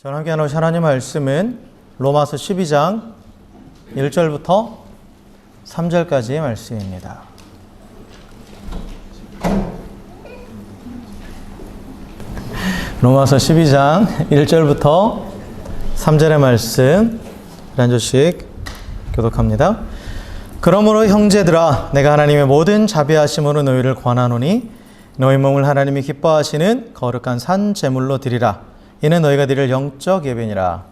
저와 함께 나누실 하나님 말씀은 로마서 12장 1절부터 3절까지의 말씀입니다. 로마서 12장 1절부터 3절의 말씀 한 절씩 교독합니다. 그러므로 형제들아, 내가 하나님의 모든 자비하심으로 너희를 권하노니 너희 몸을 하나님이 기뻐하시는 거룩한 산 제물로 드리라. 이는 너희가 드릴 영적 예배니라.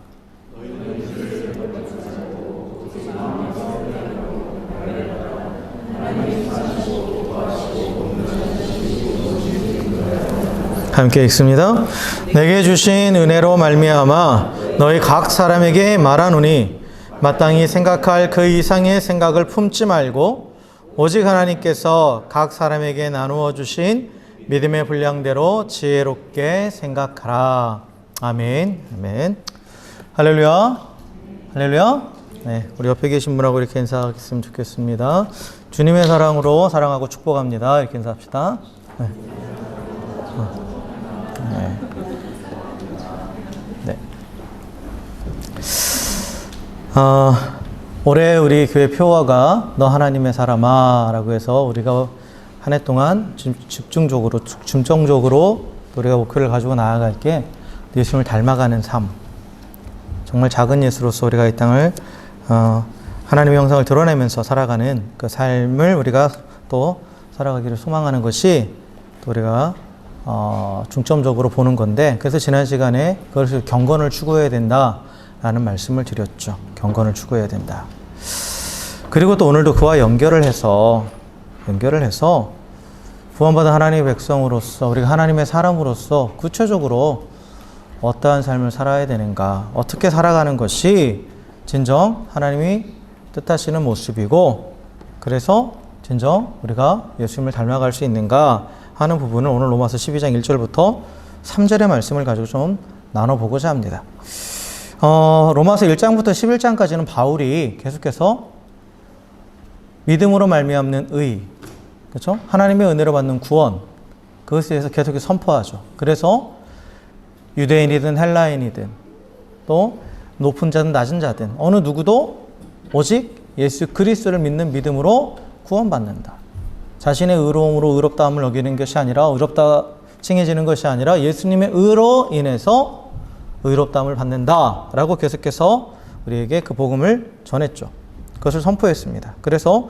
함께 읽습니다. 내게 주신 은혜로 말미암아 너희 각 사람에게 말하노니 마땅히 생각할 그 이상의 생각을 품지 말고 오직 하나님께서 각 사람에게 나누어 주신 믿음의 분량대로 지혜롭게 생각하라. 아멘. 아멘. 할렐루야. 할렐루야. 네, 우리 옆에 계신 분하고 이렇게 인사하겠으면 좋겠습니다. 주님의 사랑으로 사랑하고 축복합니다. 이렇게 인사합시다. 네. 네. 올해 우리 교회 표어가 너 하나님의 사람아 라고 해서 우리가 한 해 동안 집중적으로 중점적으로 우리가 목표를 가지고 나아갈 게 예수님을 닮아가는 삶, 정말 작은 예수로서 우리가 이 땅을 하나님의 형상을 드러내면서 살아가는 그 삶을 우리가 또 살아가기를 소망하는 것이 또 우리가 중점적으로 보는 건데, 그래서 지난 시간에 그것을 경건을 추구해야 된다라는 말씀을 드렸죠. 경건을 추구해야 된다. 그리고 또 오늘도 그와 연결을 해서 구원받은 하나님의 백성으로서, 우리가 하나님의 사람으로서 구체적으로 어떠한 삶을 살아야 되는가, 어떻게 살아가는 것이 진정 하나님이 뜻하시는 모습이고, 그래서 진정 우리가 예수님을 닮아갈 수 있는가 하는 부분을 오늘 로마서 12장 1절부터 3절의 말씀을 가지고 좀 나눠보고자 합니다. 로마서 1장부터 11장까지는 바울이 계속해서 믿음으로 말미암는 의, 그렇죠? 하나님의 은혜로 받는 구원, 그것에 대해서 계속해서 선포하죠. 그래서 유대인이든 헬라인이든 또 높은 자든 낮은 자든 어느 누구도 오직 예수 그리스도를 믿는 믿음으로 구원받는다. 자신의 의로움으로 의롭다함을 얻기는 것이 아니라, 의롭다 칭해지는 것이 아니라 예수님의 의로 인해서 의롭다함을 받는다라고 계속해서 우리에게 그 복음을 전했죠. 그것을 선포했습니다. 그래서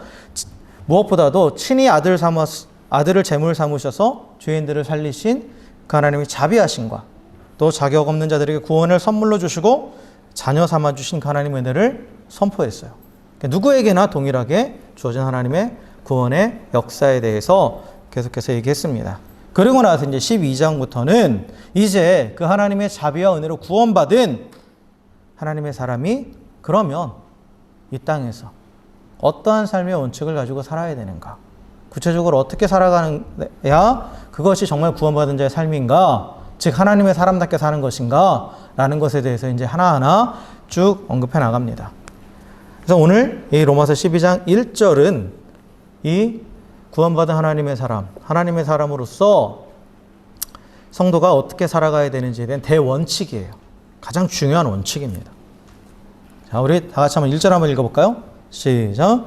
무엇보다도 친히 아들을 제물 삼으셔서 죄인들을 살리신 그 하나님의 자비하심과 또 자격 없는 자들에게 구원을 선물로 주시고 자녀 삼아 주신 그 하나님의 은혜를 선포했어요. 누구에게나 동일하게 주어진 하나님의 구원의 역사에 대해서 계속해서 얘기했습니다. 그리고 나서 이제 12장부터는 이제 그 하나님의 자비와 은혜로 구원받은 하나님의 사람이 그러면 이 땅에서 어떠한 삶의 원칙을 가지고 살아야 되는가, 구체적으로 어떻게 살아가야 그것이 정말 구원받은 자의 삶인가, 즉 하나님의 사람답게 사는 것인가 라는 것에 대해서 이제 하나하나 쭉 언급해 나갑니다. 그래서 오늘 이 로마서 12장 1절은 이 구원받은 하나님의 사람, 하나님의 사람으로서 성도가 어떻게 살아가야 되는지에 대한 대원칙이에요. 가장 중요한 원칙입니다. 자, 우리 다 같이 한번 1절 한번 읽어볼까요? 시작.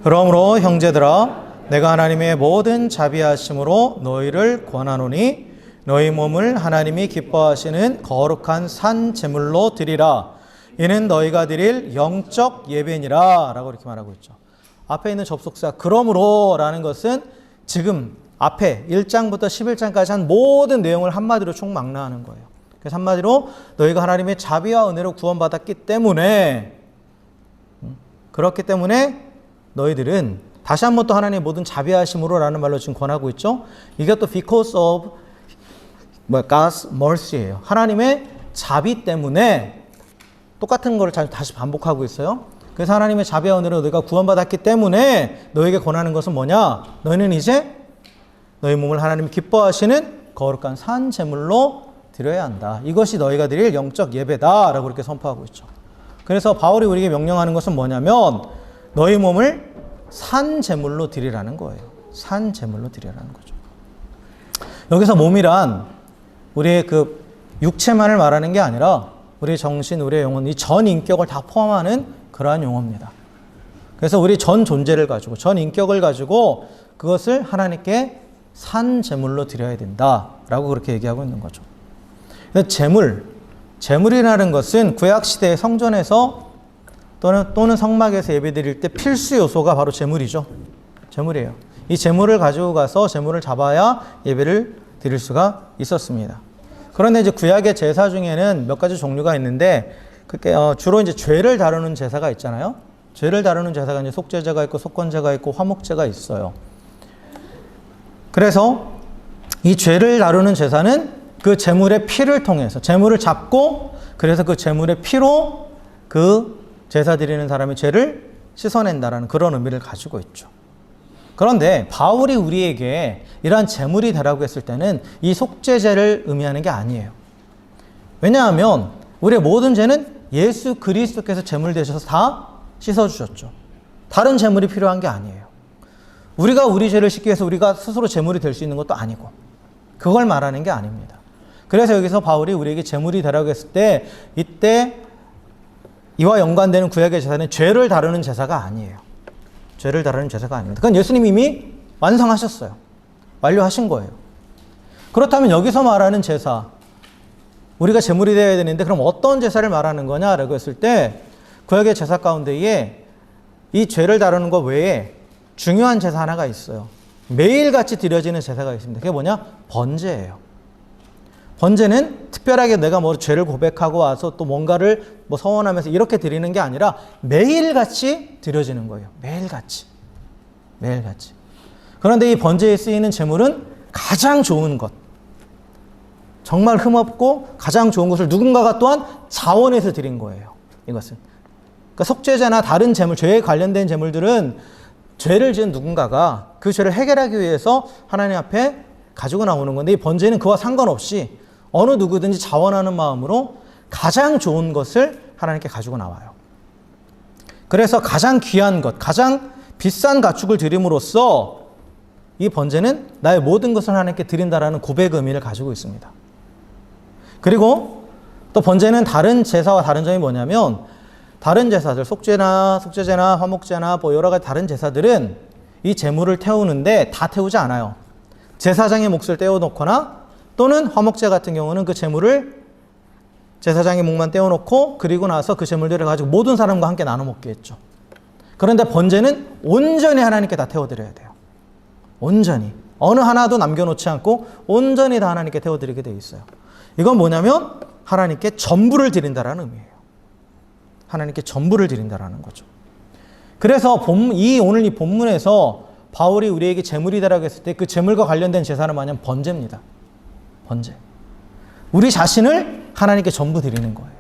그러므로 형제들아, 내가 하나님의 모든 자비하심으로 너희를 권하노니 너희 몸을 하나님이 기뻐하시는 거룩한 산 제물로 드리라. 이는 너희가 드릴 영적 예배니라 라고 이렇게 말하고 있죠. 앞에 있는 접속사 그러므로 라는 것은 지금 앞에 1장부터 11장까지 한 모든 내용을 한마디로 총망라하는 거예요. 그래서 한마디로 너희가 하나님의 자비와 은혜로 구원받았기 때문에, 그렇기 때문에 너희들은 다시 한번 또 하나님의 모든 자비하심으로 라는 말로 지금 권하고 있죠. 이게 또 because of God's mercy예요. 하나님의 자비 때문에 똑같은 거를 다시 반복하고 있어요. 그래서 하나님의 자비와 은혜로 너희가 구원받았기 때문에 너희에게 권하는 것은 뭐냐? 너희는 이제 너희 몸을 하나님이 기뻐하시는 거룩한 산 제물로 드려야 한다. 이것이 너희가 드릴 영적 예배다 라고 이렇게 선포하고 있죠. 그래서 바울이 우리에게 명령하는 것은 뭐냐면 너희 몸을 산 제물로 드리라는 거예요. 산 제물로 드리라는 거죠. 여기서 몸이란 우리의 그 육체만을 말하는 게 아니라 우리 정신, 우리의 영혼, 이 전 인격을 다 포함하는 그러한 용어입니다. 그래서 우리 전 존재를 가지고, 전 인격을 가지고 그것을 하나님께 산 제물로 드려야 된다라고 그렇게 얘기하고 있는 거죠. 제물이라는 것은 구약시대의 성전에서 또는 성막에서 예배드릴 때 필수 요소가 바로 제물이죠. 제물이에요. 이 제물을 가지고 가서 제물을 잡아야 예배를 드릴 수가 있었습니다. 그런데 이제 구약의 제사 중에는 몇 가지 종류가 있는데, 그게 주로 이제 죄를 다루는 제사가 있잖아요. 죄를 다루는 제사가 이제 속죄제가 있고 속건제가 있고 화목제가 있어요. 그래서 이 죄를 다루는 제사는 그 제물의 피를 통해서 제물을 잡고, 그래서 그 제물의 피로 그 제사 드리는 사람의 죄를 씻어낸다라는 그런 의미를 가지고 있죠. 그런데 바울이 우리에게 이러한 제물이 되라고 했을 때는 이 속죄제를 의미하는 게 아니에요. 왜냐하면 우리의 모든 죄는 예수 그리스도께서 제물 되셔서 다 씻어주셨죠. 다른 제물이 필요한 게 아니에요. 우리가 우리 죄를 씻기 위해서 우리가 스스로 제물이 될 수 있는 것도 아니고, 그걸 말하는 게 아닙니다. 그래서 여기서 바울이 우리에게 제물이 되라고 했을 때, 이때 이와 연관되는 구약의 제사는 죄를 다루는 제사가 아니에요. 죄를 다루는 제사가 아닙니다. 그건 예수님이 이미 완성하셨어요. 완료하신 거예요. 그렇다면 여기서 말하는 제사, 우리가 제물이 되어야 되는데 그럼 어떤 제사를 말하는 거냐라고 했을 때, 구약의 제사 가운데에 이 죄를 다루는 것 외에 중요한 제사 하나가 있어요. 매일같이 드려지는 제사가 있습니다. 그게 뭐냐? 번제예요. 번제는 특별하게 내가 뭐 죄를 고백하고 와서 또 뭔가를 뭐 서원하면서 이렇게 드리는 게 아니라 매일같이 드려지는 거예요. 매일같이. 매일같이. 그런데 이 번제에 쓰이는 제물은 가장 좋은 것, 정말 흠없고 가장 좋은 것을 누군가가 또한 자원해서 드린 거예요. 이것은. 그러니까 속죄제나 다른 제물, 죄에 관련된 제물들은 죄를 지은 누군가가 그 죄를 해결하기 위해서 하나님 앞에 가지고 나오는 건데, 이 번제는 그와 상관없이 어느 누구든지 자원하는 마음으로 가장 좋은 것을 하나님께 가지고 나와요. 그래서 가장 귀한 것, 가장 비싼 가축을 드림으로써 이 번제는 나의 모든 것을 하나님께 드린다라는 고백 의미를 가지고 있습니다. 그리고 또 번제는 다른 제사와 다른 점이 뭐냐면, 다른 제사들, 속죄제나 화목제나 뭐 여러 가지 다른 제사들은 이 제물을 태우는데 다 태우지 않아요. 제사장의 몫을 떼어놓거나, 또는 화목제 같은 경우는 그 제물을 제사장의 몫만 떼어놓고 그리고 나서 그 제물들을 가지고 모든 사람과 함께 나눠 먹게 했죠. 그런데 번제는 온전히 하나님께 다 태워드려야 돼요. 온전히. 어느 하나도 남겨놓지 않고 온전히 다 하나님께 태워드리게 되어 있어요. 이건 뭐냐면 하나님께 전부를 드린다라는 의미예요. 하나님께 전부를 드린다라는 거죠. 그래서 오늘 이 본문에서 바울이 우리에게 제물이 되라고 했을 때 그 제물과 관련된 제사는 뭐냐면 번제입니다. 번제. 우리 자신을 하나님께 전부 드리는 거예요.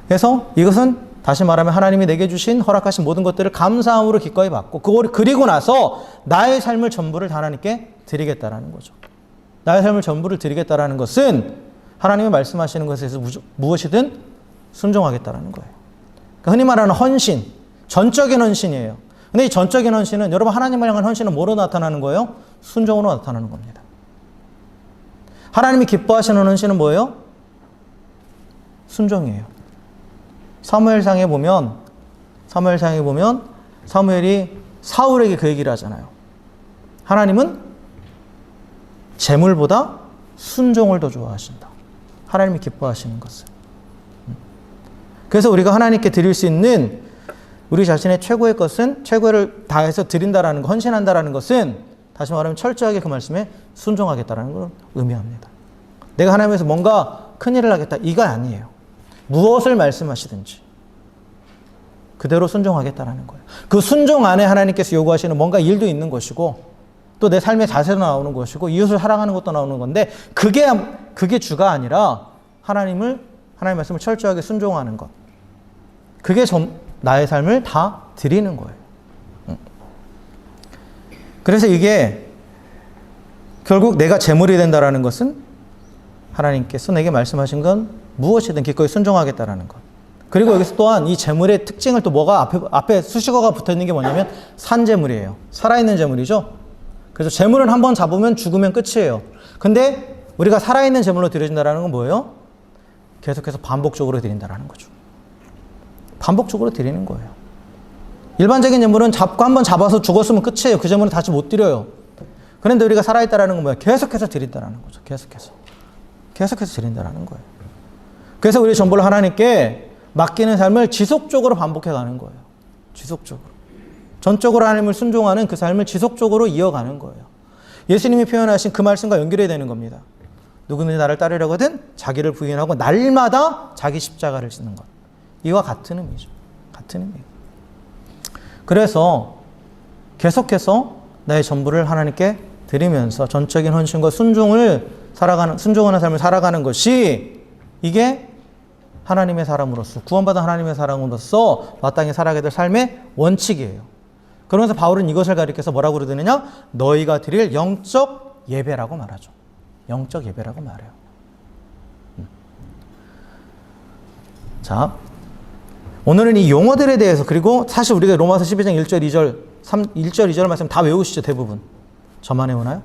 그래서 이것은 다시 말하면 하나님이 내게 주신 허락하신 모든 것들을 감사함으로 기꺼이 받고, 그리고 나서 나의 삶을 전부를 하나님께 드리겠다라는 거죠. 나의 삶을 전부를 드리겠다라는 것은 하나님이 말씀하시는 것에 대해서 무엇이든 순종하겠다라는 거예요. 그러니까 흔히 말하는 헌신, 전적인 헌신이에요. 근데 이 전적인 헌신은, 여러분, 하나님을 향한 헌신은 뭐로 나타나는 거예요? 순종으로 나타나는 겁니다. 하나님이 기뻐하시는 헌신은 뭐예요? 순종이에요. 사무엘상에 보면 사무엘이 사울에게 그 얘기를 하잖아요. 하나님은 재물보다 순종을 더 좋아하신다. 하나님이 기뻐하시는 것을. 그래서 우리가 하나님께 드릴 수 있는 우리 자신의 최고의 것은, 최고를 다해서 드린다라는 것, 헌신한다라는 것은, 다시 말하면 철저하게 그 말씀에 순종하겠다라는 걸 의미합니다. 내가 하나님에서 뭔가 큰일을 하겠다, 이거 아니에요. 무엇을 말씀하시든지 그대로 순종하겠다라는 거예요. 그 순종 안에 하나님께서 요구하시는 뭔가 일도 있는 것이고, 또 내 삶의 자세도 나오는 것이고, 이웃을 사랑하는 것도 나오는 건데, 그게 주가 아니라 하나님의 말씀을 철저하게 순종하는 것, 그게 나의 삶을 다 드리는 거예요. 그래서 이게 결국 내가 제물이 된다라는 것은 하나님께서 내게 말씀하신 건 무엇이든 기꺼이 순종하겠다라는 것. 그리고 여기서 또한 이 제물의 특징을 또 뭐가 앞에 수식어가 붙어 있는 게 뭐냐면 산제물이에요. 살아있는 제물이죠. 그래서 제물은 한번 잡으면 죽으면 끝이에요. 근데 우리가 살아있는 제물로 드려진다는 건 뭐예요? 계속해서 반복적으로 드린다는 거죠. 반복적으로 드리는 거예요. 일반적인 제물은 잡고 한번 잡아서 죽었으면 끝이에요. 그 제물은 다시 못 드려요. 그런데 우리가 살아있다는 건 뭐예요? 계속해서 드린다는 거죠. 계속해서 드린다는 거예요. 그래서 우리 전부를 하나님께 맡기는 삶을 지속적으로 반복해 가는 거예요. 지속적으로. 전적으로 하나님을 순종하는 그 삶을 지속적으로 이어가는 거예요. 예수님이 표현하신 그 말씀과 연결이 되는 겁니다. 누구든지 나를 따르려거든 자기를 부인하고 날마다 자기 십자가를 지는 것. 이와 같은 의미죠. 같은 의미예요. 그래서 계속해서 나의 전부를 하나님께 드리면서 전적인 헌신과 순종하는 삶을 살아가는 것이 이게 하나님의 사람으로서 구원받은 하나님의 사람으로서 마땅히 살아가야 될 삶의 원칙이에요. 그러면서 바울은 이것을 가리켜서 뭐라고 그러느냐? 너희가 드릴 영적 예배라고 말하죠. 영적 예배라고 말해요. 자, 오늘은 이 용어들에 대해서 그리고 사실 우리가 로마서 12장 1절, 2절, 1절, 2절 말씀 다 외우시죠, 대부분. 저만 외우나요?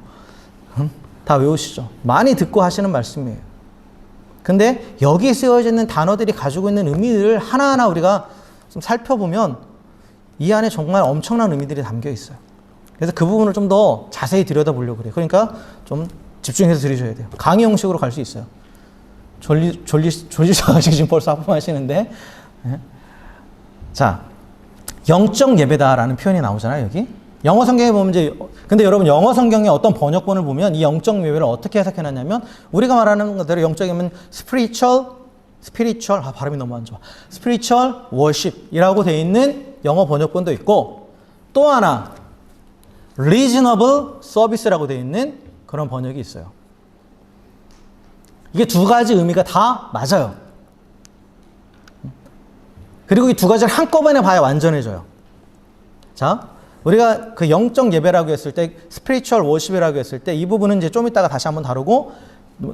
다 외우시죠. 많이 듣고 하시는 말씀이에요. 근데 여기에 쓰여져 있는 단어들이 가지고 있는 의미들을 하나하나 우리가 좀 살펴보면 이 안에 정말 엄청난 의미들이 담겨 있어요. 그래서 그 부분을 좀 더 자세히 들여다보려고 그래요. 그러니까 좀 집중해서 들으셔야 돼요. 강의 형식으로 갈 수 있어요. 졸리셔가지고 지금 벌써 하품하시는데. 자, 영적 예배다라는 표현이 나오잖아요, 여기. 영어 성경에 보면 근데 여러분 영어 성경의 어떤 번역본을 보면 이 영적 예배를 어떻게 해석해놨냐면 우리가 말하는 것대로 영적 예배는 spiritual, 발음이 너무 안 좋아. spiritual worship이라고 되어 있는 영어 번역본도 있고 또 하나 reasonable service라고 되어 있는 그런 번역이 있어요. 이게 두 가지 의미가 다 맞아요. 그리고 이 두 가지를 한꺼번에 봐야 완전해져요. 자, 우리가 그 영적 예배라고 했을 때, 스피리추얼 워십이라고 했을 때 이 부분은 이제 좀 이따가 다시 한번 다루고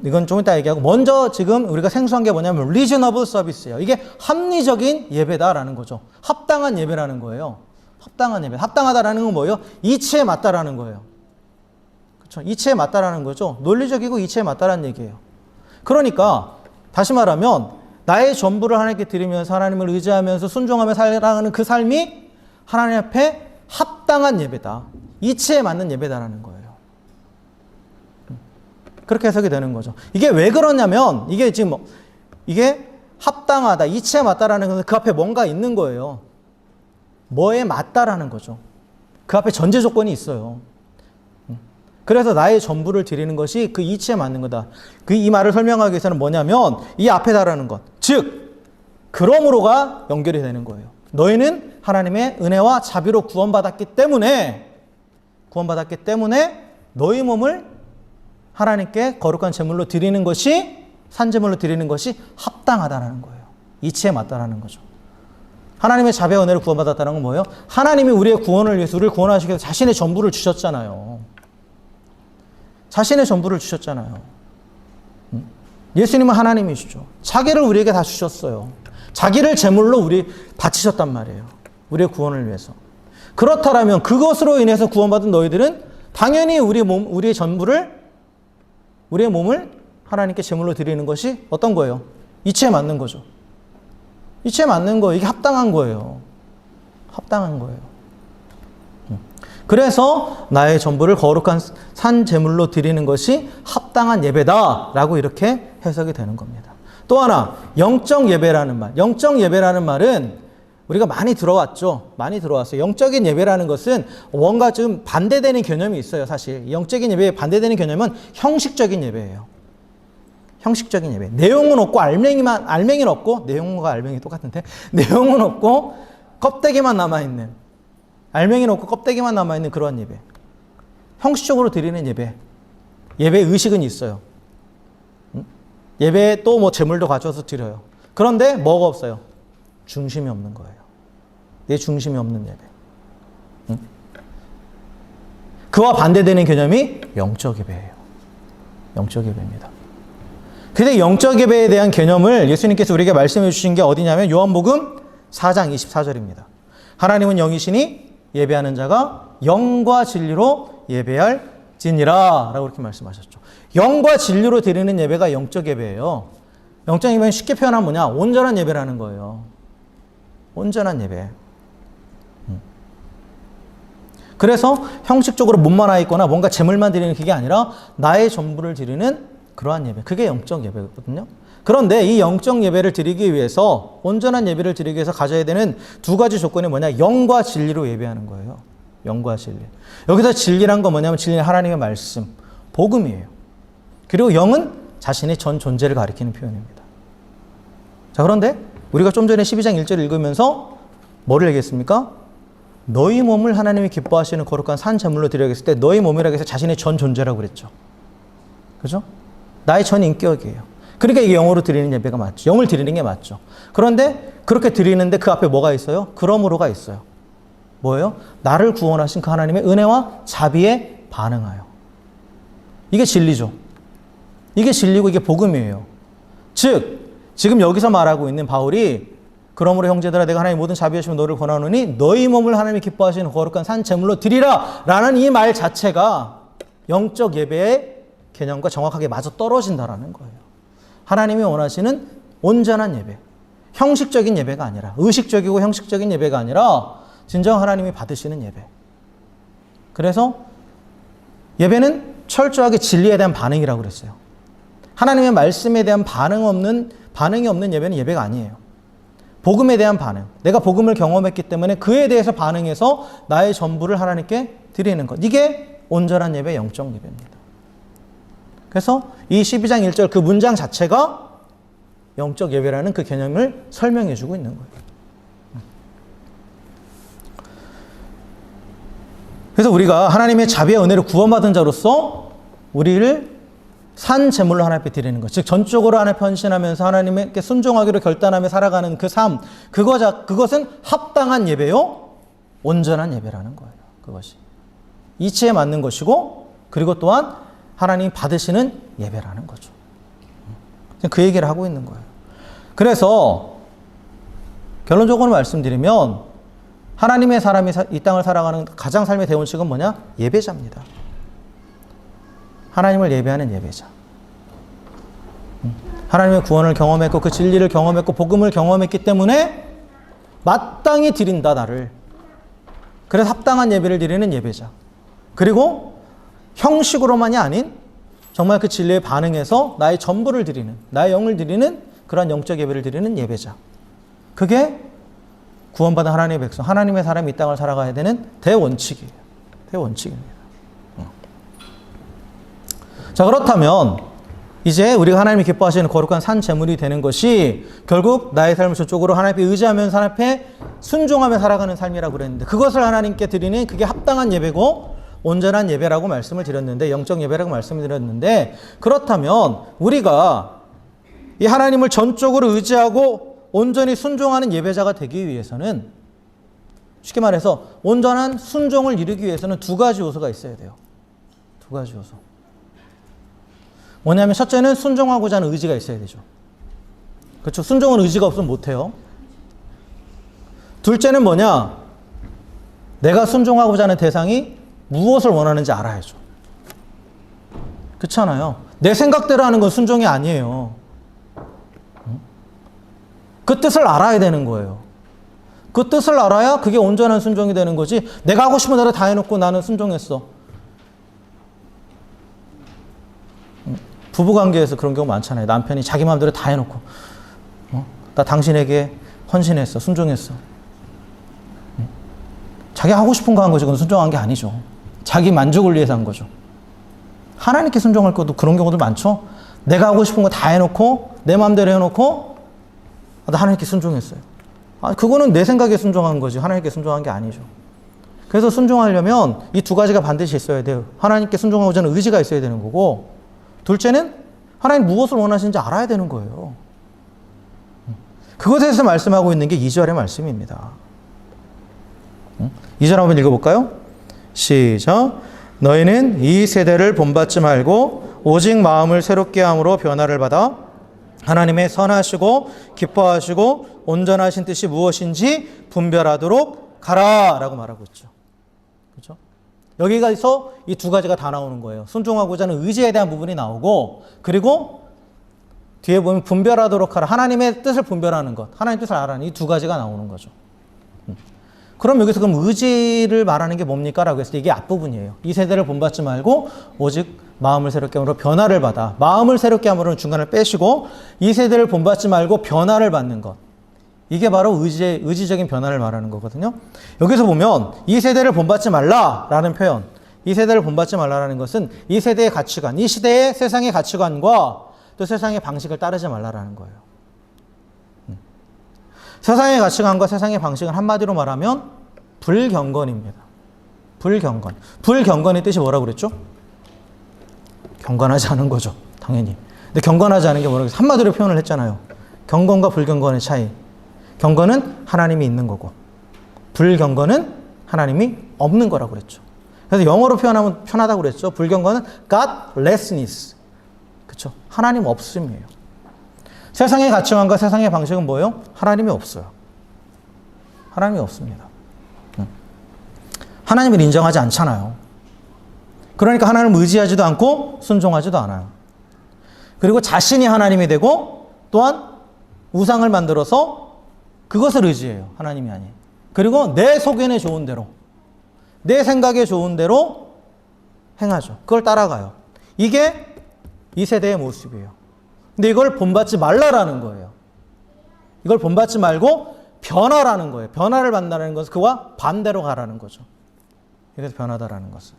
이건 좀 이따 얘기하고 먼저 지금 우리가 생소한 게 뭐냐면 reasonable service예요. 이게 합리적인 예배다라는 거죠. 합당한 예배라는 거예요. 합당한 예배. 합당하다라는 건 뭐예요? 이치에 맞다라는 거예요. 그렇죠? 이치에 맞다라는 거죠. 논리적이고 이치에 맞다라는 얘기예요. 그러니까 다시 말하면 나의 전부를 하나님께 드리면서 하나님을 의지하면서 순종하며 살아가는 그 삶이 하나님 앞에 합당한 예배다. 이치에 맞는 예배다라는 거예요. 그렇게 해석이 되는 거죠. 이게 왜 그러냐면 이게 지금 이게 합당하다, 이치에 맞다라는 것은 그 앞에 뭔가 있는 거예요. 뭐에 맞다라는 거죠. 그 앞에 전제 조건이 있어요. 그래서 나의 전부를 드리는 것이 그 이치에 맞는 거다. 이 말을 설명하기 위해서는 뭐냐면 이 앞에다라는 것, 즉 그러므로가 연결이 되는 거예요. 너희는 하나님의 은혜와 자비로 구원받았기 때문에 너희 몸을 하나님께 거룩한 제물로 드리는 것이 산제물로 드리는 것이 합당하다는 거예요. 이치에 맞다라는 거죠. 하나님의 자비와 은혜를 구원받았다는 건 뭐예요? 하나님이 우리의 구원을 위해서 우리를 구원하시기 위해서 자신의 전부를 주셨잖아요. 자신의 전부를 주셨잖아요. 예수님은 하나님이시죠. 자기를 우리에게 다 주셨어요. 자기를 제물로 우리 바치셨단 말이에요. 우리의 구원을 위해서. 그렇다면 그것으로 인해서 구원받은 너희들은 당연히 우리의 몸을 하나님께 제물로 드리는 것이 어떤 거예요? 이치에 맞는 거죠. 이치에 맞는 거예요. 이게 합당한 거예요. 합당한 거예요. 그래서 나의 전부를 거룩한 산 제물로 드리는 것이 합당한 예배다라고 이렇게 해석이 되는 겁니다. 또 하나, 영적 예배라는 말. 영적 예배라는 말은 우리가 많이 들어왔죠. 많이 들어왔어요. 영적인 예배라는 것은 뭔가 좀 반대되는 개념이 있어요, 사실. 영적인 예배에 반대되는 개념은 형식적인 예배예요. 형식적인 예배. 내용은 없고 알맹이는 없고, 내용과 알맹이 똑같은데, 내용은 없고 껍데기만 남아있는, 알맹이는 없고 껍데기만 남아있는 그런 예배. 형식적으로 드리는 예배. 예배 의식은 있어요. 예배에 또 뭐 제물도 가져와서 드려요. 그런데 뭐가 없어요? 중심이 없는 거예요. 내 중심이 없는 예배. 그와 반대되는 개념이 영적 예배예요. 영적 예배입니다. 근데 영적 예배에 대한 개념을 예수님께서 우리에게 말씀해 주신 게 어디냐면 요한복음 4장 24절입니다. 하나님은 영이시니 예배하는 자가 영과 진리로 예배할지니라. 지니라 라고 이렇게 말씀하셨죠. 영과 진리로 드리는 예배가 영적 예배예요. 영적 예배는 쉽게 표현하면 뭐냐? 온전한 예배라는 거예요. 온전한 예배. 그래서 형식적으로 몸만 와 있거나 뭔가 제물만 드리는 그게 아니라 나의 전부를 드리는 그러한 예배. 그게 영적 예배거든요. 그런데 이 영적 예배를 드리기 위해서, 온전한 예배를 드리기 위해서 가져야 되는 두 가지 조건이 뭐냐? 영과 진리로 예배하는 거예요. 영과 진리. 여기서 진리란 건 뭐냐면 진리는 하나님의 말씀, 복음이에요. 그리고 영은 자신의 전 존재를 가리키는 표현입니다. 자, 그런데 우리가 좀 전에 12장 1절 읽으면서 뭐를 얘기했습니까? 너희 몸을 하나님이 기뻐하시는 거룩한 산 제물로 드리라고 했을 때 너희 몸이라고 해서 자신의 전 존재라고 그랬죠. 그죠? 나의 전 인격이에요. 그러니까 이게 영으로 드리는 예배가 맞죠. 영을 드리는 게 맞죠. 그런데 그렇게 드리는데 그 앞에 뭐가 있어요? 그러므로가 있어요. 뭐예요? 나를 구원하신 그 하나님의 은혜와 자비에 반응하여. 이게 진리죠. 이게 진리고 이게 복음이에요. 즉, 지금 여기서 말하고 있는 바울이 그러므로 형제들아 내가 하나님의 모든 자비하시면 너를 권하노니 너희 몸을 하나님이 기뻐하시는 거룩한 산 제물로 드리라 라는 이 말 자체가 영적 예배의 개념과 정확하게 맞아 떨어진다라는 거예요. 하나님이 원하시는 온전한 예배, 형식적인 예배가 아니라, 의식적이고 형식적인 예배가 아니라 진정 하나님이 받으시는 예배. 그래서 예배는 철저하게 진리에 대한 반응이라고 그랬어요. 하나님의 말씀에 대한 반응이 없는 예배는 예배가 아니에요. 복음에 대한 반응. 내가 복음을 경험했기 때문에 그에 대해서 반응해서 나의 전부를 하나님께 드리는 것. 이게 온전한 예배, 영적 예배입니다. 그래서 이 12장 1절 그 문장 자체가 영적 예배라는 그 개념을 설명해 주고 있는 거예요. 그래서 우리가 하나님의 자비와 은혜를 구원받은 자로서 우리를 산 제물로 하나님 앞에 드리는 것. 즉 전적으로 하나님 헌신하면서 하나님께 순종하기로 결단하며 살아가는 그 삶. 그것은 합당한 예배요. 온전한 예배라는 거예요. 그것이. 이치에 맞는 것이고 그리고 또한 하나님 받으시는 예배라는 거죠. 그 얘기를 하고 있는 거예요. 그래서 결론적으로 말씀드리면 하나님의 사람이 이 땅을 살아가는 가장 삶의 대원칙은 뭐냐? 예배자입니다. 하나님을 예배하는 예배자. 하나님의 구원을 경험했고 그 진리를 경험했고 복음을 경험했기 때문에 마땅히 드린다 나를. 그래서 합당한 예배를 드리는 예배자. 그리고 형식으로만이 아닌 정말 그 진리에 반응해서 나의 전부를 드리는, 나의 영을 드리는 그런 영적 예배를 드리는 예배자. 그게 구원받은 하나님의 백성, 하나님의 사람이 이 땅을 살아가야 되는 대원칙이에요. 대원칙입니다. 자, 그렇다면 이제 우리가 하나님이 기뻐하시는 거룩한 산 제물이 되는 것이 결국 나의 삶을 저쪽으로 하나님께 의지하면서 하나님 앞에 순종하며 살아가는 삶이라고 그랬는데 그것을 하나님께 드리는 그게 합당한 예배고 온전한 예배라고 말씀을 드렸는데 영적 예배라고 말씀을 드렸는데 그렇다면 우리가 이 하나님을 전적으로 의지하고 온전히 순종하는 예배자가 되기 위해서는 쉽게 말해서 온전한 순종을 이루기 위해서는 두 가지 요소가 있어야 돼요. 두 가지 요소. 뭐냐면 첫째는 순종하고자 하는 의지가 있어야 되죠. 그렇죠. 순종은 의지가 없으면 못해요. 둘째는 뭐냐? 내가 순종하고자 하는 대상이 무엇을 원하는지 알아야죠. 그렇잖아요. 내 생각대로 하는 건 순종이 아니에요. 그 뜻을 알아야 되는 거예요. 그 뜻을 알아야 그게 온전한 순종이 되는 거지. 내가 하고 싶은 대로 다 해놓고 나는 순종했어. 부부관계에서 그런 경우 많잖아요. 남편이 자기 마음대로 다 해놓고 나 당신에게 헌신했어. 순종했어. 자기 하고 싶은 거 한 거지. 그건 순종한 게 아니죠. 자기 만족을 위해서 한 거죠. 하나님께 순종할 것도 그런 경우도 많죠. 내가 하고 싶은 거 다 해놓고 내 마음대로 해놓고 나 하나님께 순종했어요. 그거는 내 생각에 순종한 거지 하나님께 순종한 게 아니죠. 그래서 순종하려면 이 두 가지가 반드시 있어야 돼요. 하나님께 순종하고자 하는 의지가 있어야 되는 거고 둘째는 하나님 무엇을 원하시는지 알아야 되는 거예요. 그것에 대해서 말씀하고 있는 게 2절의 말씀입니다. 2절 한번 읽어볼까요? 시작. 너희는 이 세대를 본받지 말고 오직 마음을 새롭게 함으로 변화를 받아 하나님의 선하시고 기뻐하시고 온전하신 뜻이 무엇인지 분별하도록 가라 라고 말하고 있죠. 그렇죠? 여기가서 이 두 가지가 다 나오는 거예요. 순종하고자 하는 의지에 대한 부분이 나오고, 그리고 뒤에 보면 분별하도록 하라. 하나님의 뜻을 분별하는 것, 하나님의 뜻을 알아는 이 두 가지가 나오는 거죠. 그럼 여기서 그럼 의지를 말하는 게 뭡니까? 라고 했을 때 이게 앞부분이에요. 이 세대를 본받지 말고 오직 마음을 새롭게 함으로 변화를 받아. 마음을 새롭게 함으로는 중간을 빼시고 이 세대를 본받지 말고 변화를 받는 것. 이게 바로 의지적인 변화를 말하는 거거든요. 여기서 보면 이 세대를 본받지 말라라는 표현. 이 세대를 본받지 말라라는 것은 이 세대의 가치관, 이 시대의 세상의 가치관과 또 세상의 방식을 따르지 말라라는 거예요. 세상의 가치관과 세상의 방식은 한마디로 말하면 불경건입니다. 불경건. 불경건의 뜻이 뭐라고 그랬죠? 경건하지 않은 거죠. 당연히. 근데 경건하지 않은 게 뭐라고 해서 한마디로 표현을 했잖아요. 경건과 불경건의 차이. 경건은 하나님이 있는 거고 불경건은 하나님이 없는 거라고 그랬죠. 그래서 영어로 표현하면 편하다고 그랬죠. 불경건은 godlessness. 그렇죠? 하나님 없음이에요. 세상의 가치관과 세상의 방식은 뭐예요? 하나님이 없어요. 하나님이 없습니다. 하나님을 인정하지 않잖아요. 그러니까 하나님을 의지하지도 않고 순종하지도 않아요. 그리고 자신이 하나님이 되고 또한 우상을 만들어서 그것을 의지해요. 하나님이 아닌. 그리고 내 속에는 좋은 대로, 내 생각에 좋은 대로 행하죠. 그걸 따라가요. 이게 이 세대의 모습이에요. 근데 이걸 본받지 말라라는 거예요. 이걸 본받지 말고 변화라는 거예요. 변화를 받는다는 것은 그와 반대로 가라는 거죠. 이래서 변화다라는 것은.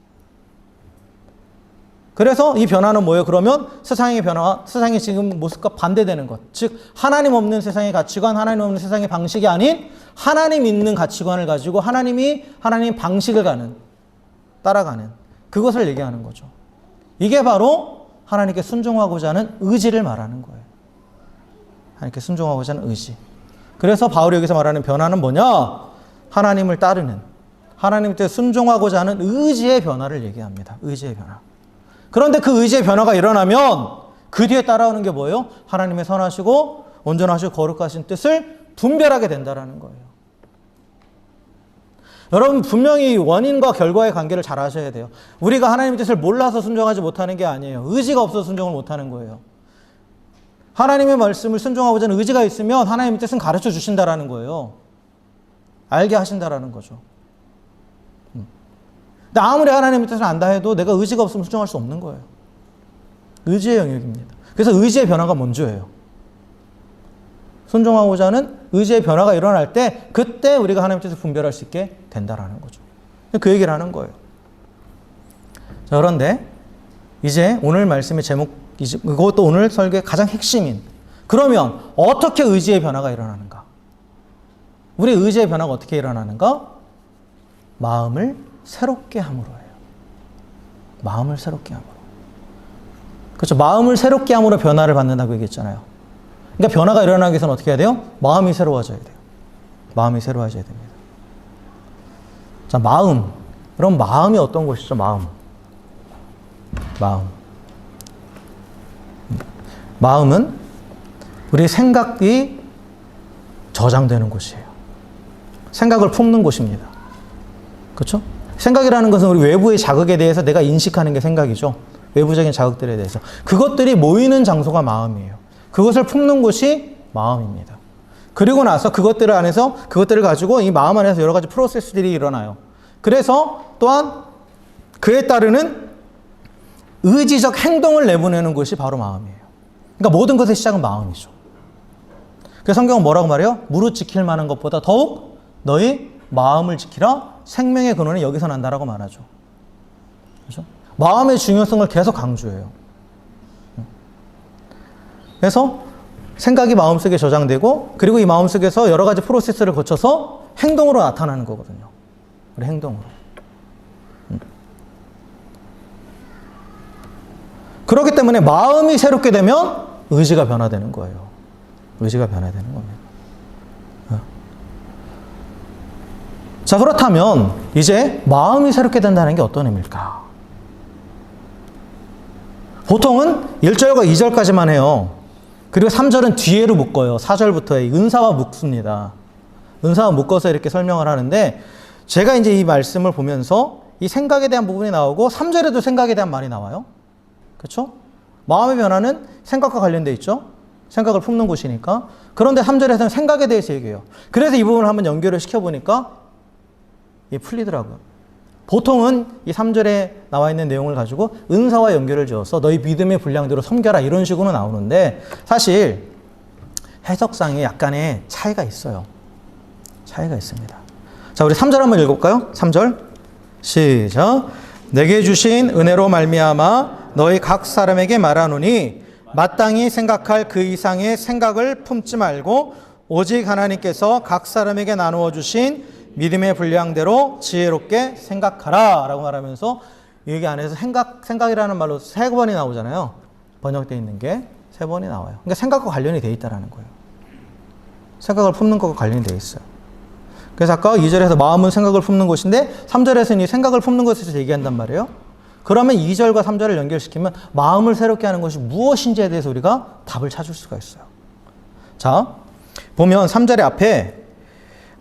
그래서 이 변화는 뭐예요? 그러면 세상의 변화와 세상의 지금 모습과 반대되는 것. 즉 하나님 없는 세상의 가치관, 하나님 없는 세상의 방식이 아닌 하나님 있는 가치관을 가지고 하나님 방식을 따라가는 그것을 얘기하는 거죠. 이게 바로 하나님께 순종하고자 하는 의지를 말하는 거예요. 하나님께 순종하고자 하는 의지. 그래서 바울이 여기서 말하는 변화는 뭐냐? 하나님을 따르는, 하나님께 순종하고자 하는 의지의 변화를 얘기합니다. 의지의 변화. 그런데 그 의지의 변화가 일어나면 그 뒤에 따라오는 게 뭐예요? 하나님의 선하시고 온전하시고 거룩하신 뜻을 분별하게 된다는 거예요. 여러분 분명히 원인과 결과의 관계를 잘 아셔야 돼요. 우리가 하나님의 뜻을 몰라서 순종하지 못하는 게 아니에요. 의지가 없어서 순종을 못하는 거예요. 하나님의 말씀을 순종하고자 하는 의지가 있으면 하나님의 뜻은 가르쳐 주신다라는 거예요. 알게 하신다라는 거죠. 근데 아무리 하나님의 뜻을 안다 해도 내가 의지가 없으면 순종할 수 없는 거예요. 의지의 영역입니다. 그래서 의지의 변화가 먼저예요. 순종하고자 하는 의지의 변화가 일어날 때 그때 우리가 하나님의 뜻을 분별할 수 있게 된다라는 거죠. 그 얘기를 하는 거예요. 자, 그런데 이제 오늘 말씀의 제목, 그것도 오늘 설교의 가장 핵심인 그러면 어떻게 의지의 변화가 일어나는가? 우리 의지의 변화가 어떻게 일어나는가? 마음을 새롭게 함으로예요. 마음을 새롭게 함으로. 그렇죠. 마음을 새롭게 함으로 변화를 받는다고 얘기했잖아요. 그러니까 변화가 일어나기 위해서는 어떻게 해야 돼요? 마음이 새로워져야 돼요. 마음이 새로워져야 됩니다. 자, 마음. 그럼 마음이 어떤 것이죠? 마음. 마음은 우리 생각이 저장되는 곳이에요. 생각을 품는 곳입니다. 그렇죠? 생각이라는 것은 우리 외부의 자극에 대해서 내가 인식하는 게 생각이죠. 외부적인 자극들에 대해서. 그것들이 모이는 장소가 마음이에요. 그것을 품는 곳이 마음입니다. 그리고 나서 그것들을 안에서 그것들을 가지고 이 마음 안에서 여러 가지 프로세스들이 일어나요. 그래서 또한 그에 따르는 의지적 행동을 내보내는 것이 바로 마음이에요. 그러니까 모든 것의 시작은 마음이죠. 그래서 성경은 뭐라고 말해요? 무릇 지킬 만한 것보다 더욱 너희 마음을 지키라. 생명의 근원이 여기서 난다라고 말하죠. 그렇죠? 마음의 중요성을 계속 강조해요. 그래서 생각이 마음속에 저장되고 그리고 이 마음속에서 여러 가지 프로세스를 거쳐서 행동으로 나타나는 거거든요. 우리 행동으로. 그렇기 때문에 마음이 새롭게 되면 의지가 변화되는 거예요. 의지가 변화되는 겁니다. 자, 그렇다면 이제 마음이 새롭게 된다는 게 어떤 의미일까? 보통은 1절과 2절까지만 해요. 그리고 3절은 뒤에로 묶어요. 4절부터의 은사와 묶습니다. 은사와 묶어서 이렇게 설명을 하는데 제가 이제 이 말씀을 보면서 이 생각에 대한 부분이 나오고 3절에도 생각에 대한 말이 나와요. 그렇죠? 마음의 변화는 생각과 관련돼 있죠. 생각을 품는 곳이니까. 그런데 3절에서는 생각에 대해서 얘기해요. 그래서 이 부분을 한번 연결을 시켜보니까 이게 풀리더라고요. 보통은 이 3절에 나와 있는 내용을 가지고 은사와 연결을 지어서 너희 믿음의 분량대로 섬겨라 이런 식으로 나오는데 사실 해석상에 약간의 차이가 있어요. 차이가 있습니다. 자, 우리 3절 한번 읽어볼까요? 3절 시작. 내게 주신 은혜로 말미암아 너희 각 사람에게 말하노니 마땅히 생각할 그 이상의 생각을 품지 말고 오직 하나님께서 각 사람에게 나누어 주신 믿음의 분량대로 지혜롭게 생각하라 라고 말하면서 여기 안에서 생각이라는 말로 3번이 나오잖아요. 번역되어 있는 게 3번이 나와요. 그러니까 생각과 관련이 되어 있다는 거예요. 생각을 품는 것과 관련이 되어 있어요. 그래서 아까 2절에서 마음은 생각을 품는 것인데 3절에서는 이 생각을 품는 것에 대해서 얘기한단 말이에요. 그러면 2절과 3절을 연결시키면 마음을 새롭게 하는 것이 무엇인지에 대해서 우리가 답을 찾을 수가 있어요. 자, 보면 3절의 앞에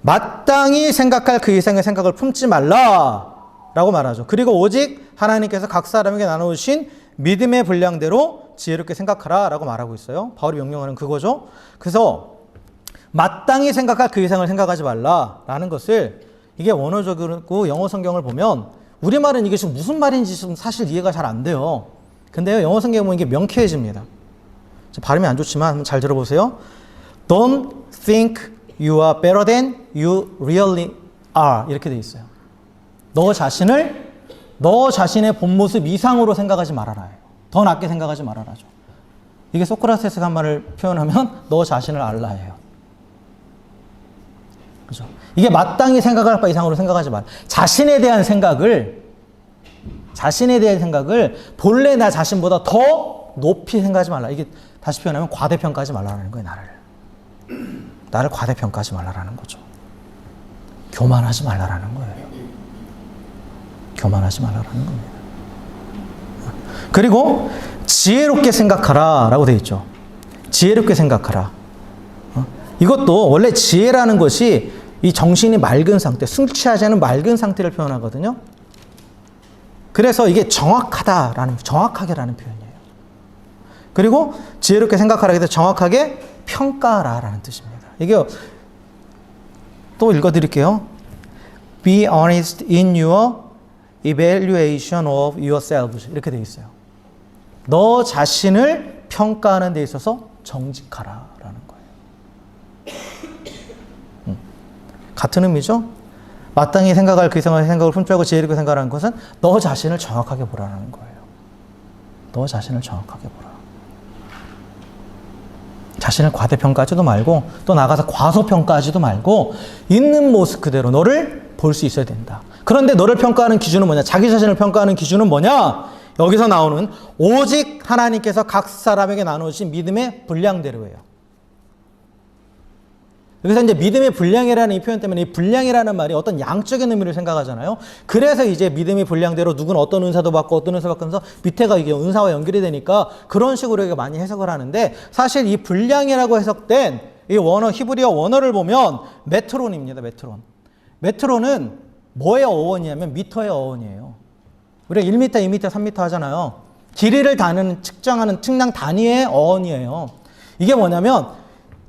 마땅히 생각할 그 이상의 생각을 품지 말라라고 말하죠. 그리고 오직 하나님께서 각 사람에게 나누신 믿음의 분량대로 지혜롭게 생각하라 라고 말하고 있어요. 바울이 명령하는 그거죠. 그래서 마땅히 생각할 그 이상을 생각하지 말라라는 것을 이게 원어적이고 영어 성경을 보면 우리말은 이게 지금 무슨 말인지 좀 사실 이해가 잘 안 돼요. 근데요, 영어 성경에 보면 이게 명쾌해집니다. 발음이 안 좋지만 한번 잘 들어보세요. Don't think you are better than you really are. 이렇게 돼 있어요. 너 자신의 본 모습 이상으로 생각하지 말아라. 더 낮게 생각하지 말아라죠. 이게 소크라테스가 한 말을 표현하면 너 자신을 알라예요. 그죠? 이게 마땅히 생각할 바 이상으로 생각하지 말. 자신에 대한 생각을 본래 나 자신보다 더 높이 생각하지 말라. 이게 다시 표현하면 과대평가하지 말라는 거예요. 나를 과대평가하지 말라는 거죠. 교만하지 말라는 거예요. 교만하지 말라는 겁니다. 그리고 지혜롭게 생각하라 라고 되어 있죠. 지혜롭게 생각하라. 이것도 원래 지혜라는 것이 이 정신이 맑은 상태, 술 취하지 않은 맑은 상태를 표현하거든요. 그래서 이게 정확하게라는 표현이에요. 그리고 지혜롭게 생각하라 해서 정확하게 평가하라라는 뜻입니다. 이게 또 읽어드릴게요. Be honest in your evaluation of yourselves. 이렇게 되어 있어요. 너 자신을 평가하는 데 있어서 정직하라라는 거예요. 같은 의미죠? 마땅히 생각할 그 이상의 생각을 품지 말고 지혜롭게 생각하는 것은 너 자신을 정확하게 보라는 거예요. 너 자신을 정확하게 보라. 자신을 과대평가하지도 말고 또 나가서 과소평가하지도 말고 있는 모습 그대로 너를 볼 수 있어야 된다. 그런데 너를 평가하는 기준은 뭐냐? 자기 자신을 평가하는 기준은 뭐냐? 여기서 나오는 오직 하나님께서 각 사람에게 나누신 믿음의 분량대로예요. 여기서 이제 믿음의 분량이라는 이 표현 때문에 이 분량이라는 말이 어떤 양적인 의미를 생각하잖아요. 그래서 이제 믿음의 분량대로 누구는 어떤 은사도 받고 어떤 은사 받고 하면서 밑에가 이게 은사와 연결이 되니까 그런 식으로 이게 많이 해석을 하는데 사실 이 분량이라고 해석된 이 원어, 히브리어 원어를 보면 메트론입니다. 메트론은 뭐의 어원이냐면 미터의 어원이에요. 우리가 1m, 2m, 3m 하잖아요. 길이를 측정하는 측량 단위의 어원이에요. 이게 뭐냐면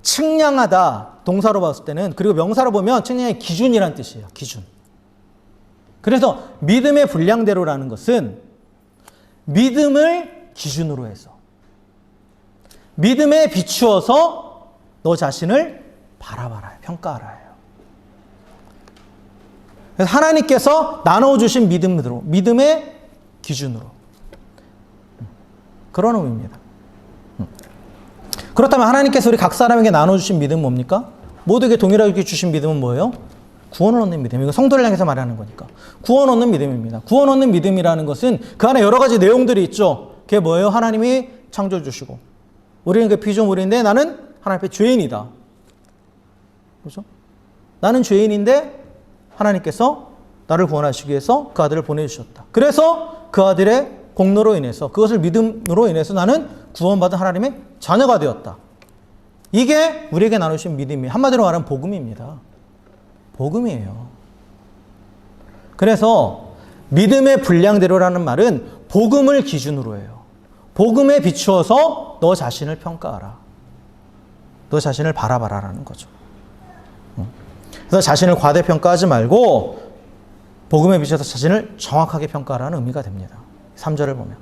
측량하다 동사로 봤을 때는 그리고 명사로 보면 측량의 기준이란 뜻이에요. 기준. 그래서 믿음의 분량대로라는 것은 믿음을 기준으로 해서 믿음에 비추어서 너 자신을 바라봐라, 평가하라. 그래서 하나님께서 나눠주신 믿음으로, 믿음의 기준으로. 그런 의미입니다. 그렇다면 하나님께서 우리 각 사람에게 나눠주신 믿음은 뭡니까? 모두에게 동일하게 주신 믿음은 뭐예요? 구원을 얻는 믿음. 이거 성도를 향해서 말하는 거니까. 구원 얻는 믿음입니다. 구원 얻는 믿음이라는 것은 그 안에 여러 가지 내용들이 있죠. 그게 뭐예요? 하나님이 창조해 주시고 우리는 그 피조물인데 나는 하나님 앞에 죄인이다. 그렇죠? 나는 죄인인데 하나님께서 나를 구원하시기 위해서 그 아들을 보내주셨다. 그래서 그 아들의 공로로 인해서 그것을 믿음으로 인해서 나는 구원받은 하나님의 자녀가 되었다. 이게 우리에게 나누신 믿음이 한마디로 말하면 복음입니다. 복음이에요. 그래서 믿음의 분량대로라는 말은 복음을 기준으로 해요. 복음에 비추어서 너 자신을 평가하라. 너 자신을 바라봐라라는 거죠. 그래서 자신을 과대평가하지 말고 복음에 비춰서 자신을 정확하게 평가하라는 의미가 됩니다. 3절을 보면.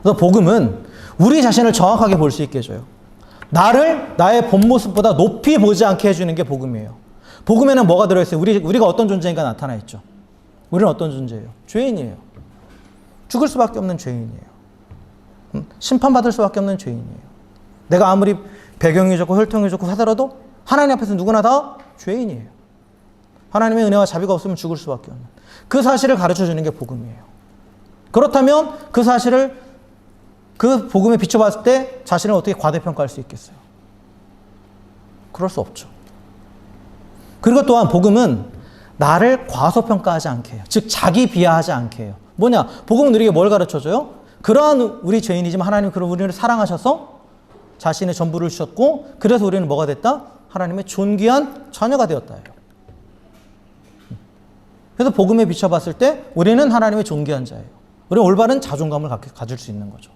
그래서 복음은 우리 자신을 정확하게 볼 수 있게 해줘요. 나를 나의 본 모습보다 높이 보지 않게 해주는 게 복음이에요. 복음에는 뭐가 들어있어요? 우리가 어떤 존재인가 나타나 있죠. 우리는 어떤 존재예요? 죄인이에요. 죽을 수밖에 없는 죄인이에요. 심판받을 수밖에 없는 죄인이에요. 내가 아무리 배경이 좋고 혈통이 좋고 하더라도 하나님 앞에서 누구나 다 죄인이에요. 하나님의 은혜와 자비가 없으면 죽을 수밖에 없는 그 사실을 가르쳐주는 게 복음이에요. 그렇다면 그 사실을 그 복음에 비춰봤을 때 자신을 어떻게 과대평가할 수 있겠어요? 그럴 수 없죠. 그리고 또한 복음은 나를 과소평가하지 않게 해요. 즉 자기 비하하지 않게 해요. 뭐냐? 복음은 우리에게 뭘 가르쳐줘요? 그러한 우리 죄인이지만 하나님 그런 우리를 사랑하셔서 자신의 전부를 주셨고 그래서 우리는 뭐가 됐다? 하나님의 존귀한 자녀가 되었다예요. 그래서 복음에 비춰봤을 때 우리는 하나님의 존귀한 자예요. 우리는 올바른 자존감을 가질 수 있는 거죠.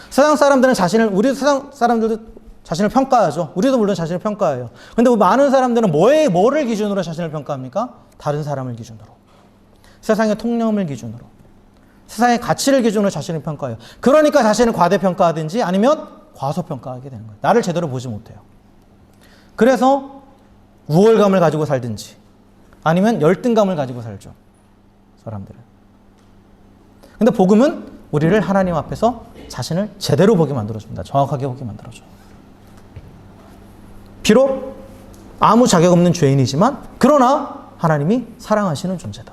세상 사람들은 우리 세상 사람들도 자신을 평가하죠. 우리도 물론 자신을 평가해요. 그런데 많은 사람들은 뭐를 기준으로 자신을 평가합니까? 다른 사람을 기준으로. 세상의 통념을 기준으로. 세상의 가치를 기준으로 자신을 평가해요. 그러니까 자신을 과대평가하든지 아니면 과소평가하게 되는 거예요. 나를 제대로 보지 못해요. 그래서 우월감을 가지고 살든지 아니면 열등감을 가지고 살죠. 사람들은. 근데 복음은 우리를 하나님 앞에서 자신을 제대로 보게 만들어줍니다. 정확하게 보게 만들어줘요. 비록 아무 자격 없는 죄인이지만 그러나 하나님이 사랑하시는 존재다.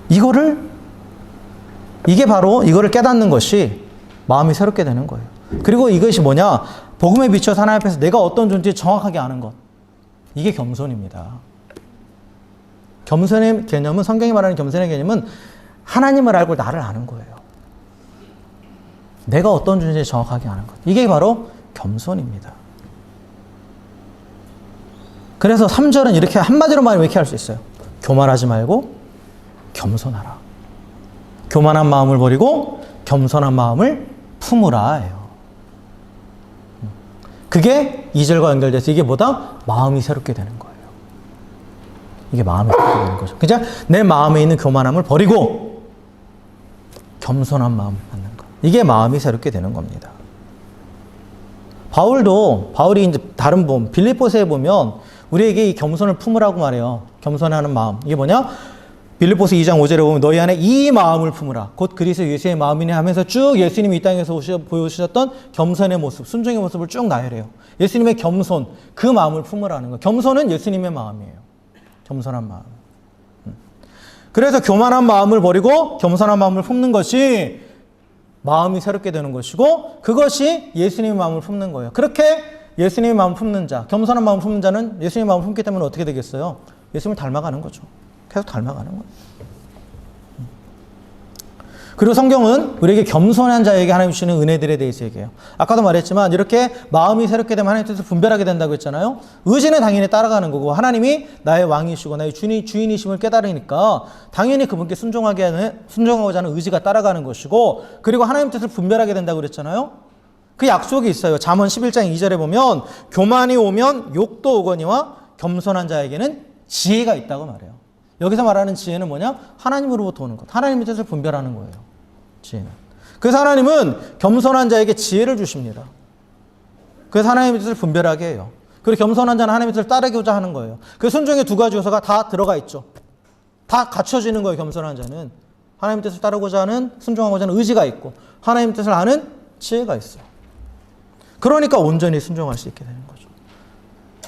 이거를 깨닫는 것이 마음이 새롭게 되는 거예요. 그리고 이것이 뭐냐? 복음에 비춰서 하나님 앞에서 내가 어떤 존재인지 정확하게 아는 것. 이게 겸손입니다. 겸손의 개념은, 성경이 말하는 겸손의 개념은 하나님을 알고 나를 아는 거예요. 내가 어떤 존재인지 정확하게 아는 것. 이게 바로 겸손입니다. 그래서 3절은 이렇게 한마디로 말하면 이렇게 할 수 있어요. 교만하지 말고 겸손하라. 교만한 마음을 버리고 겸손한 마음을 품으라 해요. 그게 2절과 연결돼서 이게 뭐다? 마음이 새롭게 되는 거예요. 이게 마음이 새롭게 되는 거죠. 그죠? 내 마음에 있는 교만함을 버리고 겸손한 마음을 갖는 것. 이게 마음이 새롭게 되는 겁니다. 바울이 이제 다른 빌립보서에 보면 우리에게 이 겸손을 품으라고 말해요. 겸손하는 마음. 이게 뭐냐? 빌립보서 2장 5절에 보면 너희 안에 이 마음을 품으라. 곧 그리스도 예수의 마음이니 하면서 쭉 예수님이 이 땅에서 보여주셨던 겸손의 모습, 순종의 모습을 쭉 나열해요. 예수님의 겸손, 그 마음을 품으라는 거예요. 겸손은 예수님의 마음이에요. 겸손한 마음. 그래서 교만한 마음을 버리고 겸손한 마음을 품는 것이 마음이 새롭게 되는 것이고 그것이 예수님의 마음을 품는 거예요. 그렇게 예수님의 마음을 품는 자, 겸손한 마음을 품는 자는 예수님의 마음을 품기 때문에 어떻게 되겠어요? 예수님을 닮아가는 거죠. 계속 닮아가는 거예요. 그리고 성경은 우리에게 겸손한 자에게 하나님 주시는 은혜들에 대해서 얘기해요. 아까도 말했지만 이렇게 마음이 새롭게 되면 하나님 뜻을 분별하게 된다고 했잖아요. 의지는 당연히 따라가는 거고 하나님이 나의 왕이시고 나의 주인이심을 깨달으니까 당연히 그분께 순종하고자 하는 의지가 따라가는 것이고 그리고 하나님 뜻을 분별하게 된다고 그랬잖아요. 그 약속이 있어요. 잠언 11장 2절에 보면 교만이 오면 욕도 오거니와 겸손한 자에게는 지혜가 있다고 말해요. 여기서 말하는 지혜는 뭐냐? 하나님으로부터 오는 것. 하나님의 뜻을 분별하는 거예요. 지혜는. 그래서 하나님은 겸손한 자에게 지혜를 주십니다. 그래서 하나님의 뜻을 분별하게 해요. 그리고 겸손한 자는 하나님의 뜻을 따르고자 하는 거예요. 그 순종의 두 가지 요소가 다 들어가 있죠. 다 갖춰지는 거예요. 겸손한 자는. 하나님의 뜻을 따르고자 하는, 순종하고자 하는 의지가 있고 하나님의 뜻을 아는 지혜가 있어요. 그러니까 온전히 순종할 수 있게 되는 거죠.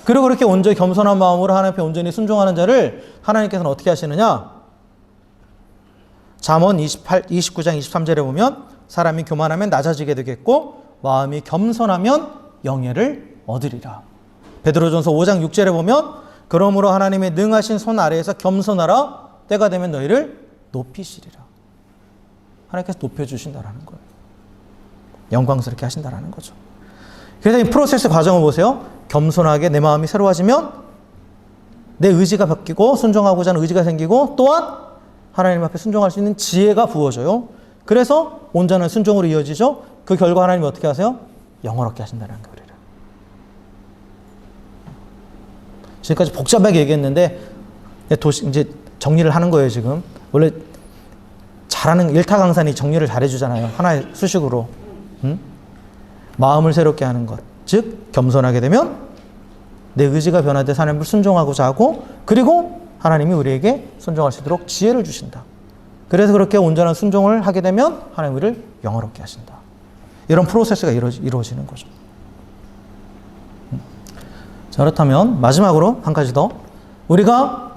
그리고 그렇게 온전히 겸손한 마음으로 하나님 앞에 온전히 순종하는 자를 하나님께서는 어떻게 하시느냐? 잠언 29장 23절에 보면 사람이 교만하면 낮아지게 되겠고 마음이 겸손하면 영예를 얻으리라. 베드로전서 5장 6절에 보면 그러므로 하나님의 능하신 손 아래에서 겸손하라. 때가 되면 너희를 높이시리라. 하나님께서 높여주신다라는 거예요. 영광스럽게 하신다라는 거죠. 그래서 이 프로세스 과정을 보세요. 겸손하게 내 마음이 새로워지면 내 의지가 바뀌고 순종하고자 하는 의지가 생기고 또한 하나님 앞에 순종할 수 있는 지혜가 부어져요. 그래서 온전한 순종으로 이어지죠. 그 결과 하나님이 어떻게 하세요? 영원롭게 하신다는 거예요. 우리를. 지금까지 복잡하게 얘기했는데 이제 정리를 하는 거예요. 지금 원래 잘하는 일타 강사니 정리를 잘해주잖아요. 하나의 수식으로. 마음을 새롭게 하는 것. 즉 겸손하게 되면 내 의지가 변화돼서 하나님을 순종하고자 하고 그리고 하나님이 우리에게 순종할 수 있도록 지혜를 주신다. 그래서 그렇게 온전한 순종을 하게 되면 하나님 우리를 영화롭게 하신다. 이런 프로세스가 이루어지는 거죠. 자, 그렇다면 마지막으로 한 가지 더. 우리가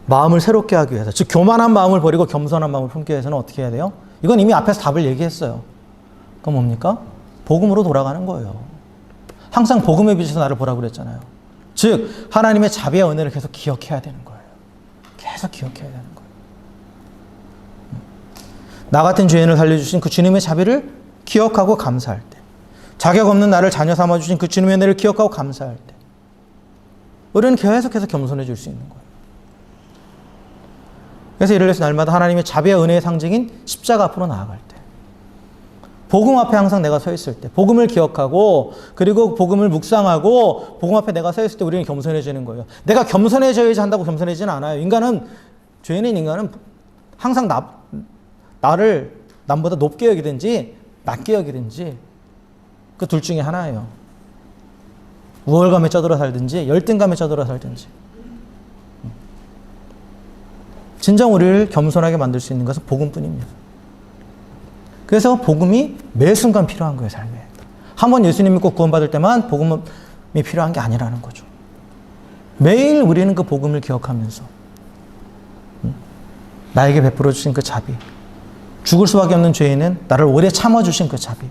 마음을 새롭게 하기 위해서, 즉 교만한 마음을 버리고 겸손한 마음을 품기 위해서는 어떻게 해야 돼요? 이건 이미 앞에서 답을 얘기했어요. 그건 뭡니까? 복음으로 돌아가는 거예요. 항상 복음에 비춰서 나를 보라고 그랬잖아요. 즉 하나님의 자비와 은혜를 계속 기억해야 되는 거예요. 계속 기억해야 되는 거예요. 나 같은 죄인을 살려주신 그 주님의 자비를 기억하고 감사할 때, 자격 없는 나를 자녀 삼아주신 그 주님의 은혜를 기억하고 감사할 때 우리는 계속해서 겸손해질 수 있는 거예요. 그래서 이를 위해서 날마다 하나님의 자비와 은혜의 상징인 십자가 앞으로 나아갈 때, 복음 앞에 항상 내가 서 있을 때, 복음을 기억하고 그리고 복음을 묵상하고 복음 앞에 내가 서 있을 때 우리는 겸손해지는 거예요. 내가 겸손해져야지 한다고 겸손해지는 않아요. 죄인인 인간은 항상 나를 남보다 높게 여기든지 낮게 여기든지 그 둘 중에 하나예요. 우월감에 쩌들어 살든지 열등감에 쩌들어 살든지. 진정 우리를 겸손하게 만들 수 있는 것은 복음뿐입니다. 그래서 복음이 매 순간 필요한 거예요, 삶에. 한번 예수님 믿고 구원받을 때만 복음이 필요한 게 아니라는 거죠. 매일 우리는 그 복음을 기억하면서 나에게 베풀어 주신 그 자비, 죽을 수밖에 없는 죄인은 나를 오래 참아주신 그 자비,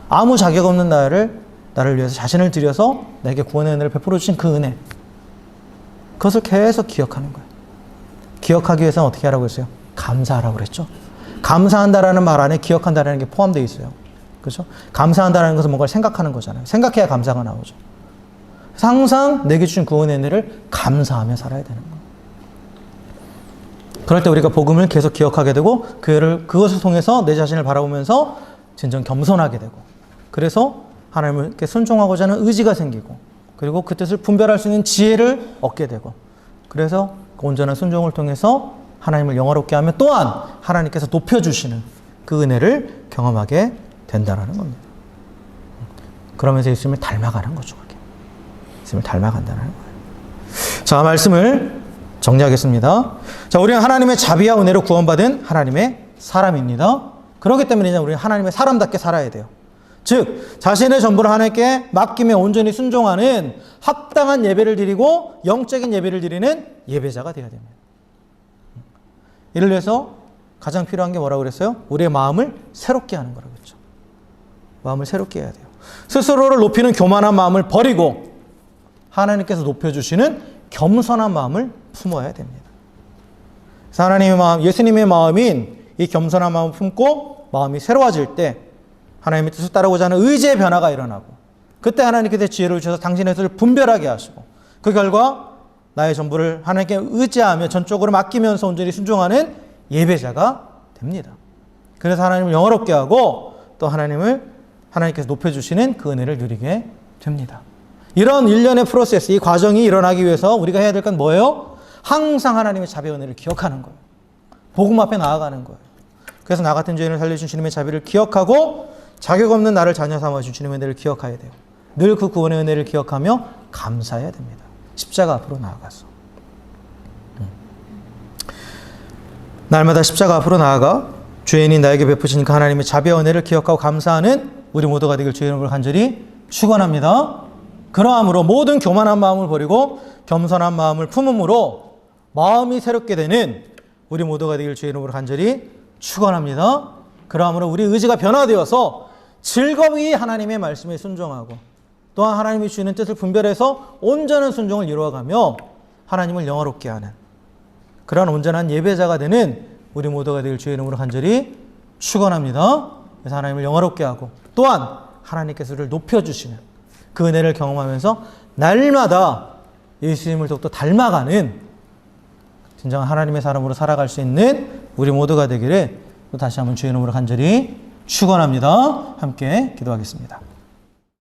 아무 자격 없는 나를 위해서 자신을 들여서 나에게 구원의 은혜를 베풀어 주신 그 은혜, 그것을 계속 기억하는 거예요. 기억하기 위해서는 어떻게 하라고 했어요? 감사하라고 그랬죠. 감사한다라는 말 안에 기억한다라는 게 포함되어 있어요. 그렇죠? 감사한다라는 것은 뭔가를 생각하는 거잖아요. 생각해야 감사가 나오죠. 그래서 항상 내게 주신 구원의 은혜를 감사하며 살아야 되는 거예요. 그럴 때 우리가 복음을 계속 기억하게 되고 그것을 통해서 내 자신을 바라보면서 진정 겸손하게 되고, 그래서 하나님께 순종하고자 하는 의지가 생기고, 그리고 그 뜻을 분별할 수 있는 지혜를 얻게 되고, 그래서 그 온전한 순종을 통해서 하나님을 영화롭게 하며 또한 하나님께서 높여주시는 그 은혜를 경험하게 된다는 겁니다. 그러면서 예수님을 닮아가는 거죠. 예수님을 닮아간다는 거예요. 자, 말씀을 정리하겠습니다. 자, 우리는 하나님의 자비와 은혜로 구원받은 하나님의 사람입니다. 그렇기 때문에 이제 우리는 하나님의 사람답게 살아야 돼요. 즉 자신의 전부를 하나님께 맡기며 온전히 순종하는 합당한 예배를 드리고 영적인 예배를 드리는 예배자가 되어야 됩니다. 이를 위해서 가장 필요한 게 뭐라고 그랬어요? 우리의 마음을 새롭게 하는 거라고 했죠. 마음을 새롭게 해야 돼요. 스스로를 높이는 교만한 마음을 버리고 하나님께서 높여주시는 겸손한 마음을 품어야 됩니다. 그래서 하나님의 마음, 예수님의 마음인 이 겸손한 마음을 품고 마음이 새로워질 때 하나님의 뜻을 따르고자 하는 의지의 변화가 일어나고, 그때 하나님께서 지혜를 주셔서 당신의 뜻을 분별하게 하시고, 그 결과 나의 전부를 하나님께 의지하며 전적으로 맡기면서 온전히 순종하는 예배자가 됩니다. 그래서 하나님을 영화롭게 하고 또 하나님께서 높여주시는 그 은혜를 누리게 됩니다. 이런 일련의 프로세스, 이 과정이 일어나기 위해서 우리가 해야 될 건 뭐예요? 항상 하나님의 자비와 은혜를 기억하는 거예요. 복음 앞에 나아가는 거예요. 그래서 나 같은 죄인을 살려주신 주님의 자비를 기억하고 자격 없는 나를 자녀 삼아주신 주님의 은혜를 기억해야 돼요. 늘 그 구원의 은혜를 기억하며 감사해야 됩니다. 십자가 앞으로 나아가서. 날마다 십자가 앞으로 나아가 죄인이 나에게 베푸신 그 하나님의 자비와 은혜를 기억하고 감사하는 우리 모두가 되길 주의 이름으로 간절히 축원합니다. 그러함으로 모든 교만한 마음을 버리고 겸손한 마음을 품음으로 마음이 새롭게 되는 우리 모두가 되길 주의 이름으로 간절히 축원합니다. 그러함으로 우리 의지가 변화되어서 즐거이 하나님의 말씀에 순종하고 또한 하나님이 주시는 뜻을 분별해서 온전한 순종을 이루어가며 하나님을 영화롭게 하는 그런 온전한 예배자가 되는 우리 모두가 되길 주의 이름으로 간절히 축원합니다. 그래서 하나님을 영화롭게 하고 또한 하나님께서 우리를 높여주시는 그 은혜를 경험하면서 날마다 예수님을 더욱더 닮아가는 진정한 하나님의 사람으로 살아갈 수 있는 우리 모두가 되기를 또 다시 한번 주의 이름으로 간절히 축원합니다. 함께 기도하겠습니다.